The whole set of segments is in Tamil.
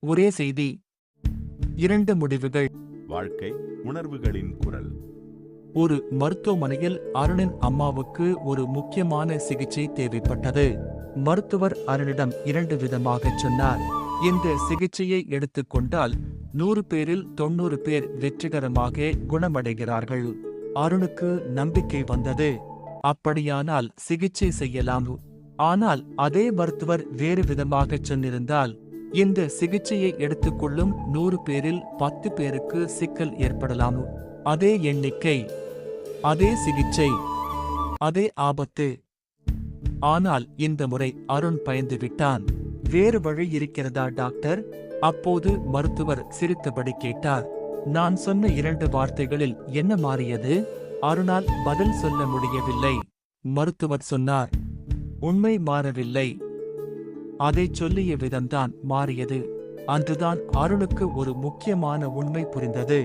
ஒரே செய்தி, இரண்டு முடிவுகள். வாழ்க்கை உணர்வுகளின் குரல். ஒரு மருத்துவமனையில் அருணின் அம்மாவுக்கு ஒரு முக்கியமான சிகிச்சை தேவைப்பட்டது. மருத்துவர் அருணிடம் இரண்டு விதமாகச் சொன்னார். இந்த சிகிச்சையை எடுத்துக்கொண்டால் 100 பேரில் 90 பேர் வெற்றிகரமாக குணமடைகிறார்கள். அருணுக்கு நம்பிக்கை வந்தது. அப்படியானால் சிகிச்சை செய்யலாம். ஆனால் அதே மருத்துவர் வேறு விதமாகச் சொன்னிருந்தால், இந்த சிகிச்சையை எடுத்துக்கொள்ளும் 100 பேரில் 10 பேருக்கு சிக்கல் ஏற்படலாம். அதே எண்ணிக்கை, அதே சிகிச்சை, அதே ஆபத்து. ஆனால் இந்த முறை அருண் பயந்து விட்டான். வேறு வழி இருக்கிறதா டாக்டர்? அப்போது மருத்துவர் சிரித்தபடி கேட்டார். நான் சொன்ன 2 வார்த்தைகளில் என்ன மாறியது? அருணால் பதில் சொல்ல முடியவில்லை. மருத்துவர் சொன்னார், உண்மை மாறவில்லை. அதை சொல்லிய விதம்தான் மாறியது. அன்றுதான் அருணுக்கு ஒரு முக்கியமான உண்மை புரிந்தது.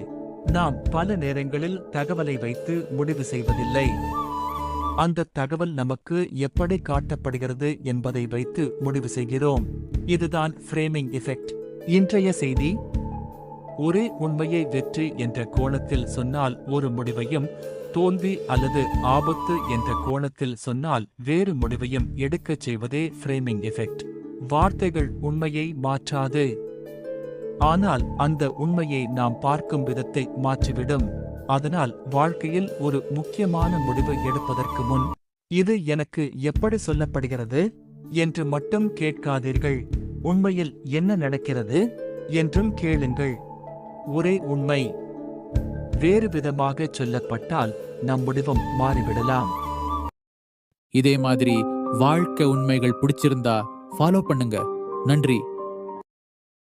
நாம் பல நேரங்களில் தகவலை வைத்து முடிவு செய்வதில்லை. அந்த தகவல் நமக்கு எப்படி காட்டப்படுகிறது என்பதை வைத்து முடிவு செய்கிறோம். இதுதான் ஃப்ரேமிங் எஃபெக்ட். இன்றைய செய்தி, ஒரே உண்மையை வெற்றி என்ற கோணத்தில் சொன்னால் ஒரு முடிவையும், தோல்வி அல்லது ஆபத்து என்ற கோணத்தில் சொன்னால் வேறு முடிவையும் எடுக்கச் செய்வதே ஃப்ரேமிங் எஃபெக்ட். வார்த்தைகள் உண்மையை மாற்றாது. ஆனால் அந்த உண்மையை நாம் பார்க்கும் விதத்தை மாற்றிவிடும். அதனால் வாழ்க்கையில் ஒரு முக்கியமான முடிவை எடுப்பதற்கு முன், இது எனக்கு எப்படி சொல்லப்படுகிறது என்று மட்டும் கேட்காதீர்கள். உண்மையில் என்ன நடக்கிறது என்றும் கேளுங்கள். ஒரே உண்மை வேறு விதமாக சொல்லப்பட்டால் நம் முடிவும் மாறிவிடலாம். இதே மாதிரி வாழ்க்கை உண்மைகள் பிடிச்சிருந்தா ஃபாலோ பண்ணுங்க. நன்றி.